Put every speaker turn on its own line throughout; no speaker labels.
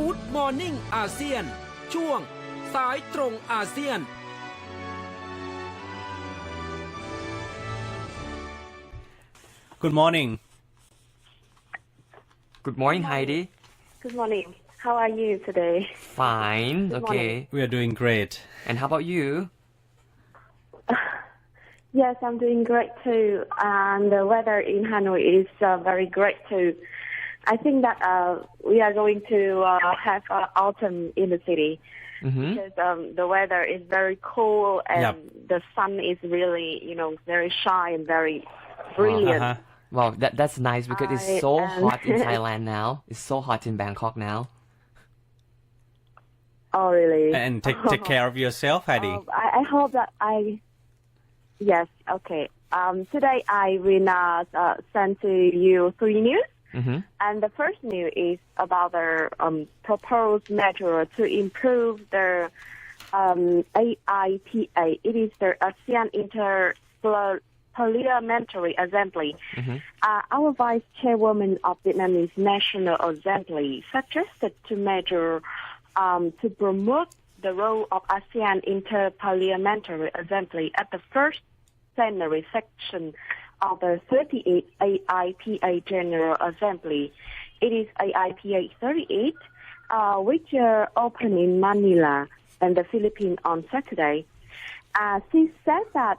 Good Morning ASEAN ช่วงสายตรงอาเซียน
Good morning.
Good morning, Heidi.
Good morning. How are you today?
Fine. Okay.
We are doing great.
And how about you?
Yes, I'm doing great too. And the weather in Hanoi is very great too. I think that we are going to have autumn in the city because the weather is very cool and the sun is really, very shy and very brilliant.
Wow, that's nice because it's so hot in Thailand now. It's so hot in Bangkok now.
Oh, really?
And take care of yourself, Heidi.
I hope that Yes, okay. Today I will send to you 3 news. And the first news is about the proposed measure to improve the AIPA. It is the ASEAN Parliamentary Assembly. Our Vice Chairwoman of Vietnamese National Assembly suggested to measure to promote the role of ASEAN Interparliamentary Assembly at the first plenary section of the 38th AIPA General Assembly. It is AIPA 38, which opened in Manila and the Philippines on Saturday. She said that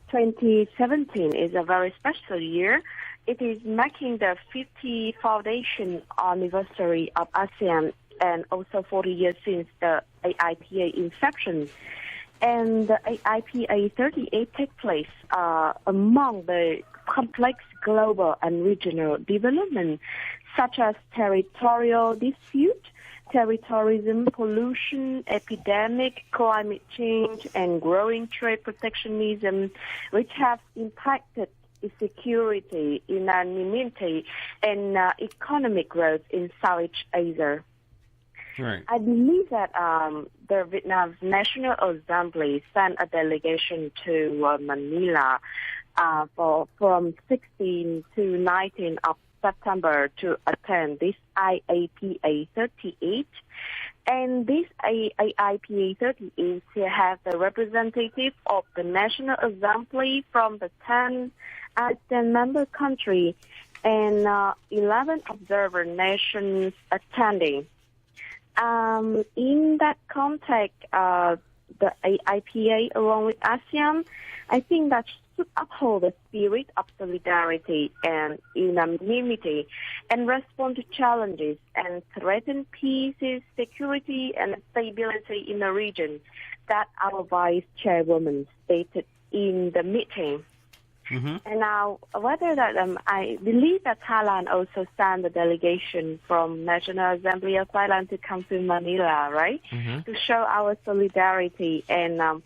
2017 is a very special year. It is marking the 50th foundation anniversary of ASEAN and also 40 years since the AIPA inception. And the AIPA 38 takes place among the complex global and regional development, such as territorial dispute, terrorism, pollution, epidemic, climate change, and growing trade protectionism, which have impacted security, unanimity, and economic growth in Southeast Asia.
Right.
I believe that the Vietnam's National Assembly sent a delegation to Manila from 16 to 19 of September to attend this AIPA 38. And this AIPA 38 has the representative of the National Assembly from the 10 ASEAN member countries and 11 observer nations attending. In that context, the AIPA, along with ASEAN, I think that should uphold the spirit of solidarity and unanimity and respond to challenges and threaten peace, security, and stability in the region that our Vice Chairwoman stated in the meeting. And now, whether that I believe that Thailand also sent the delegation from National Assembly of Thailand to come to Manila, right? To show our solidarity and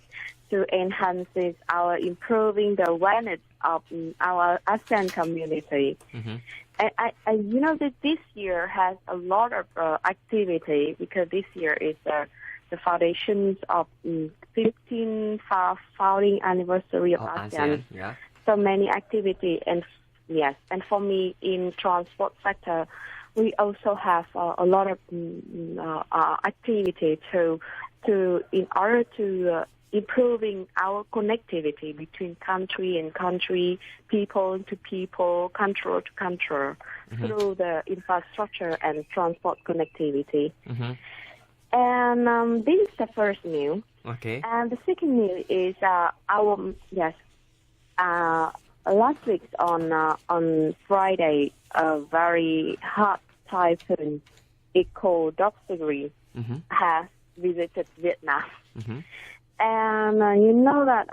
to enhance our improving the awareness of our ASEAN community. And I that this year has a lot of activity because this year is the foundations of 15th founding anniversary of ASEAN.
Yeah.
So many activity and yes, and for me in transport sector, we also have a lot of activity to in order to improving our connectivity between country and country, people to people, country to country through the infrastructure and transport connectivity. And this is the first news.
Okay.
And the second news is last week on Friday, a very hot typhoon called Doxury has visited Vietnam. And you know that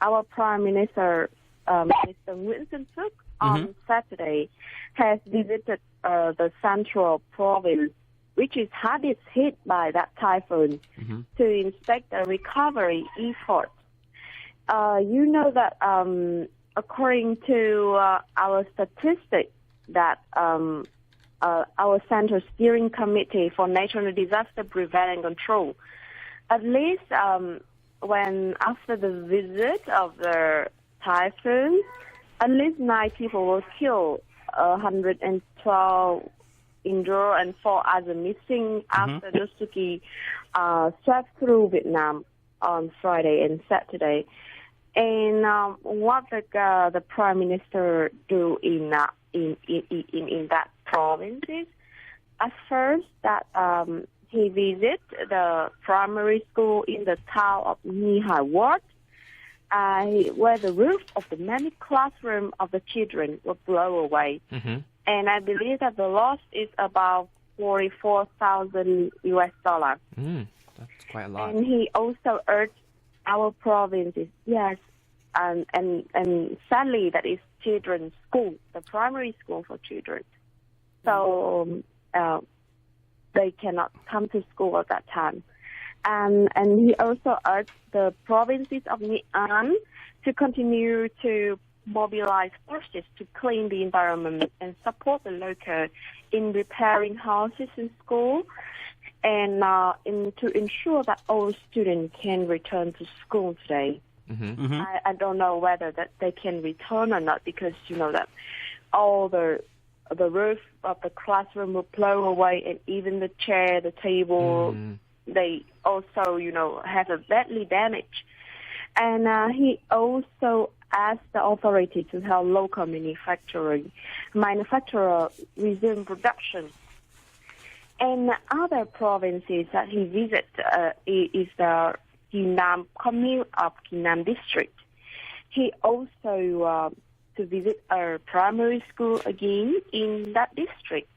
our Prime Minister, Mr. Nguyễn Xuân Phúc, on Saturday has visited the central province, which is hardest hit by that typhoon, to inspect the recovery effort. You know that according to our statistics that our Central Steering Committee for National Disaster Prevention and Control, at least when after the visit of the typhoon, at least 9 people were killed, 112 injured and 4 others missing after the tsuki swept through Vietnam on Friday and Saturday. And what the Prime Minister do in that province is, at first that he visit the primary school in the town of Nhi Hai Ward, where the roof of the many classrooms of the children were blown away. And I believe that the loss is about $44,000.
That's quite a lot.
And he also urged our provinces, yes, and sadly that is children's school, the primary school for children. So they cannot come to school at that time. And he also urged the provinces of Nghệ An to continue to mobilize forces to clean the environment and support the local in repairing houses and schools, and to ensure that all students can return to school today. I don't know whether that they can return or not, because you know that all the roof of the classroom will blow away, and even the chair, the table, they also, you know, have a badly damaged. And he also asked the authority to help local manufacturer resume production. And other provinces that he visited is the Nam commune of Nam district. He also to visit a primary school again in that district,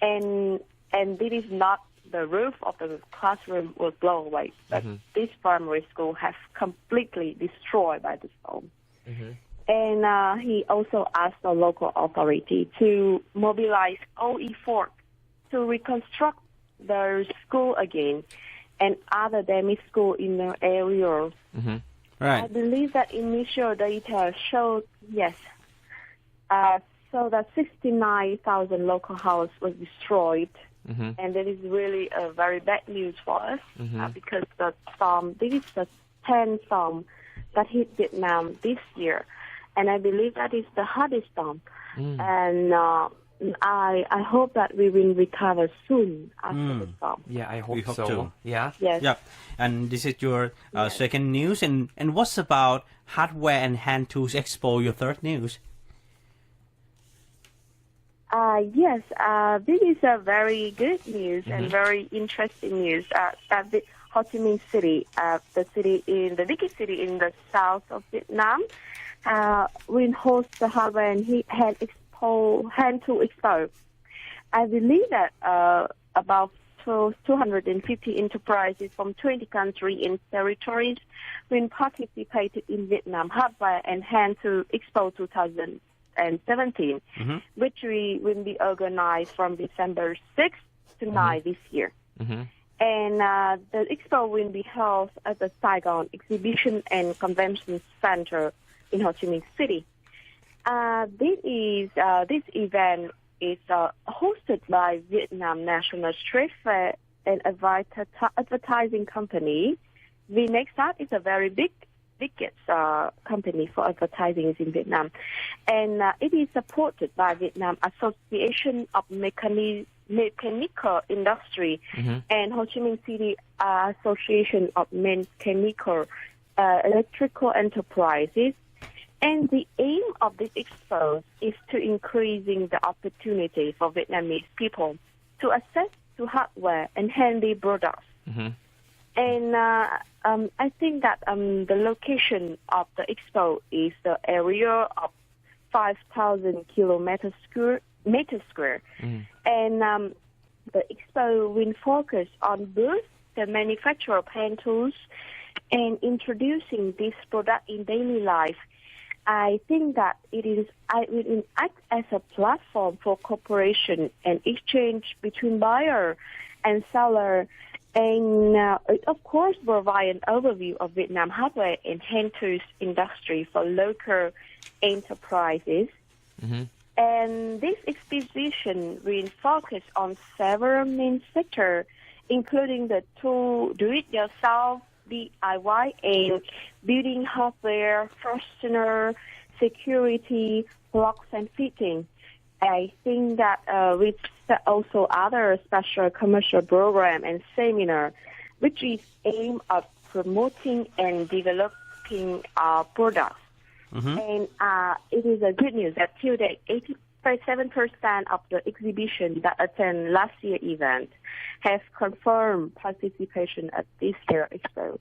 and this is not the roof of the classroom was blown away, but this primary school has completely destroyed by the storm. And he also asked the local authority to mobilize all efforts to reconstruct the school again and other damaged schools in the areas.
Right.
I believe that initial data showed, yes, so that 69,000 local houses was destroyed. And that is really a very bad news for us because the storm, this is the 10th storm that hit Vietnam this year. And I believe that is the hardest storm. And I hope that we will recover soon after the storm.
Yeah, I hope
We hope
so.
to.
Yeah.
Yes.
Yeah. And this is your second news. And what's about Hardware and Hand Tools Expo, your third news?
Yes, this is a very good news and very interesting news. That the Ho Chi Minh City, the biggest city in the south of Vietnam, will host the Hardware and Hand Tool Expo. I believe that about 250 enterprises from 20 countries and territories will participate in Vietnam Hardware and Hand Tool Expo 2017, which will be organized from December 6th to 9th this year. And the expo will be held at the Saigon Exhibition and Convention Center in Ho Chi Minh City. This event is hosted by Vietnam National Trade Fair and advertising company. VNexat is a very biggest company for advertising in Vietnam, and it is supported by Vietnam Association of Mechanical Industry and Ho Chi Minh City Association of Mechanical Electrical Enterprises. And the aim of this expo is to increasing the opportunity for Vietnamese people to access to hardware and handy products. And I think that the location of the expo is the area of 5,000 kilometers square. And the expo will focus on both the manufacture of hand tools and introducing this product in daily life. I think that it will act as a platform for cooperation and exchange between buyer and seller, and it of course provide an overview of Vietnam hardware and hand tools industry for local enterprises. And this exposition will focus on several main sectors, including the tool do-it-yourself, DIY, and building hardware, fastener, security, locks and fitting. I think that with also other special commercial program and seminar, which is aimed at promoting and developing products. And it is a good news that till date, 87% of the exhibition that attend last year event have confirmed participation at this year expo.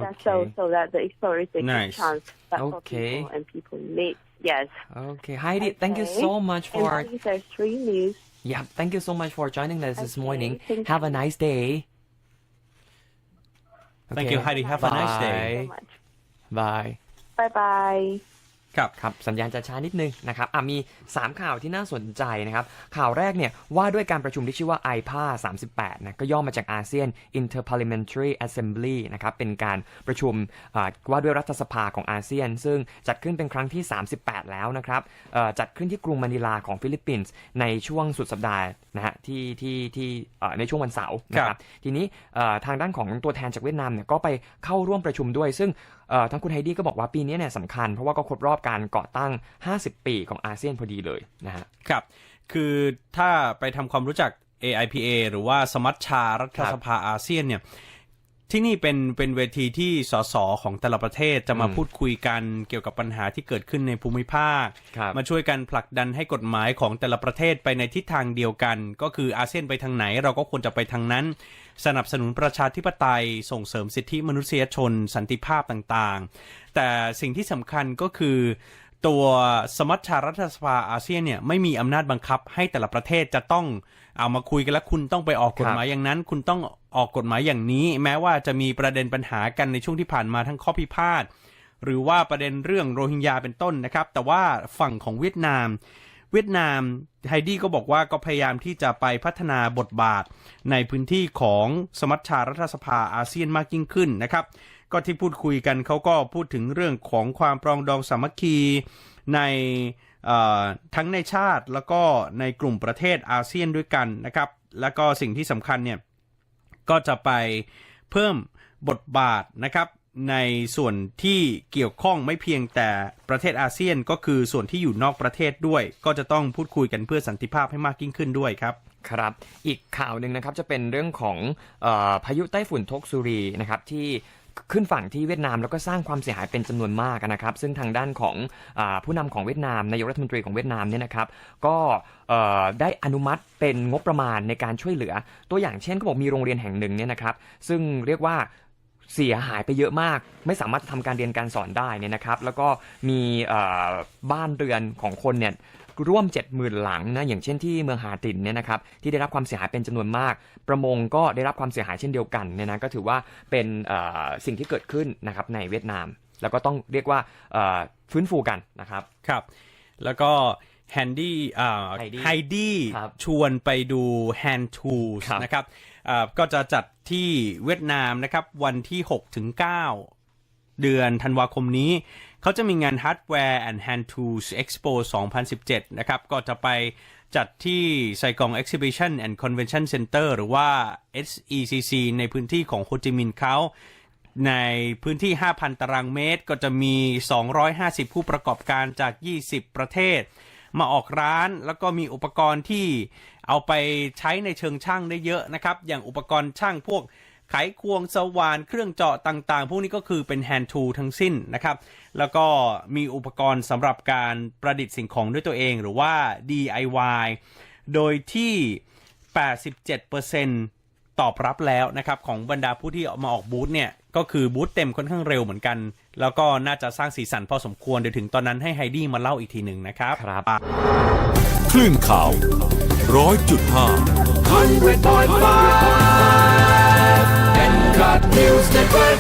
That's so that the expo is a good chance that for people and people meet. Yes.
Okay, Heidi, thank you so much for.
And these are 3 news.
Yeah, thank you so much for joining us this morning. Have a nice day.
Thank you, Heidi. Have a nice day.
Bye.
Bye bye.
ครับสัญญาณจะช้านิดนึงนะครับมี3ข่าวที่น่าสนใจนะครับข่าวแรกเนี่ยว่าด้วยการประชุมที่ชื่อว่า Aipa 38นะก็ย่อมาจากอาเซียน Interparliamentary Assembly นะครับเป็นการประชุมว่าด้วยรัฐสภาของอาเซียนซึ่งจัดขึ้นเป็นครั้งที่38แล้วนะครับจัดขึ้นที่กรุงมะนิลาของฟิลิปปินส์ในช่วงสุดสัปดาห์นะฮะที่ในช่วงวันเสาร์นะครับทีนี้ทางด้านของตัวแทนจากเวียดนามเนี่ยก็ไปเข้าร่วมประชุมด้วยซึ่งทั้งคุณไฮดี้ก็บอกว่าปีนี้เนี่ยสำคัญเพราะว่าก็ครบรอบการก่อตั้ง50 ปีของอาเซียนพอดีเลยนะฮะ
ครับคือถ้าไปทำความรู้จัก AIPA หรือว่าสมัชชารัฐสภาอาเซียนเนี่ยที่นี่เป็นเวทีที่สสของแต่ละประเทศจะมาพูดคุยกันเกี่ยวกับปัญหาที่เกิดขึ้นในภูมิภาคมาช่วยกันผลักดันให้กฎหมายของแต่ละประเทศไปในทิศทางเดียวกันก็คืออาเซียนไปทางไหนเราก็ควรจะไปทางนั้นสนับสนุนประชาธิปไตยส่งเสริมสิทธิมนุษยชนสันติภาพต่างๆแต่สิ่งที่สำคัญก็คือตัวสมัชชารัฐสภาอาเซียนเนี่ยไม่มีอำนาจบังคับให้แต่ละประเทศจะต้องเอามาคุยกันแล้วคุณต้องไปออกกฎหมายอย่างนั้นคุณต้องออกกฎหมายอย่างนี้แม้ว่าจะมีประเด็นปัญหากันในช่วงที่ผ่านมาทั้งข้อพิพาทหรือว่าประเด็นเรื่องโรฮิงญาเป็นต้นนะครับแต่ว่าฝั่งของเวียดนามไฮดี้ก็บอกว่าก็พยายามที่จะไปพัฒนาบทบาทในพื้นที่ของสมัชชารัฐสภาอาเซียนมากยิ่งขึ้นนะครับก็ที่พูดคุยกันเขาก็พูดถึงเรื่องของความปรองดองสามัคคีในทั้งในชาติแล้วก็ในกลุ่มประเทศอาเซียนด้วยกันนะครับแล้วก็สิ่งที่สำคัญเนี่ยก็จะไปเพิ่มบทบาทนะครับในส่วนที่เกี่ยวข้องไม่เพียงแต่ประเทศอาเซียนก็คือส่วนที่อยู่นอกประเทศด้วยก็จะต้องพูดคุยกันเพื่อสันติภาพให้มากยิ่งขึ้นด้วยครับ
ครับอีกข่าวหนึ่งนะครับจะเป็นเรื่องของพายุไต้ฝุ่นทกซุรีนะครับที่ขึ้นฝั่งที่เวียดนามแล้วก็สร้างความเสียหายเป็นจำนวนมากนะครับซึ่งทางด้านของผู้นำของเวียดนามนายกรัฐมนตรีของเวียดนามเนี่ยนะครับก็ได้อนุมัติเป็นงบประมาณในการช่วยเหลือตัวอย่างเช่นก็บอกมีโรงเรียนแห่งหนึ่งเนี่ยนะครับซึ่งเรียกว่าเสียหายไปเยอะมากไม่สามารถทำการเรียนการสอนได้เนี่ยนะครับแล้วก็มีบ้านเรือนของคนเนี่ยร่วม 70,000 หลังนะอย่างเช่นที่เมืองฮาตินเนี่ยนะครับที่ได้รับความเสียหายเป็นจำนวนมากประมงก็ได้รับความเสียหายเช่นเดียวกันเนี่ยนะก็ถือว่าเป็นสิ่งที่เกิดขึ้นนะครับในเวียดนามแล้วก็ต้องเรียกว่าฟื้นฟูกันนะครับ
ครับแล้วก็ไฮดี้ชวนไปดู Hand Tools นะครับก็จะจัดที่เวียดนามนะครับวันที่ 6-9 เดือนธันวาคมนี้เขาจะมีงาน Hardware and Hand Tools Expo 2017 นะครับก็จะไปจัดที่ไซกอง Exhibition and Convention Center หรือว่า SECC ในพื้นที่ของโฮจิมินห์เขาในพื้นที่ 5,000 ตารางเมตรก็จะมี 250 ผู้ประกอบการจาก 20 ประเทศมาออกร้านแล้วก็มีอุปกรณ์ที่เอาไปใช้ในเชิงช่างได้เยอะนะครับอย่างอุปกรณ์ช่างพวกไขควงสว่านเครื่องเจาะต่างๆพวกนี้ก็คือเป็น hand tool ทั้งสิ้นนะครับแล้วก็มีอุปกรณ์สำหรับการประดิษฐ์สิ่งของด้วยตัวเองหรือว่า DIY โดยที่ 87% ตอบรับแล้วนะครับของบรรดาผู้ที่มาออกบูธเนี่ยก็คือบูธเต็มค่อนข้างเร็วเหมือนกันแล้วก็น่าจะสร้างสีสันพอสมควรเดี๋ยวถึงตอนนั้นให้ไฮดี้มาเล่าอีกทีหนึ่งนะครับ
คลื่นข่าว 100.5 MCOT News Network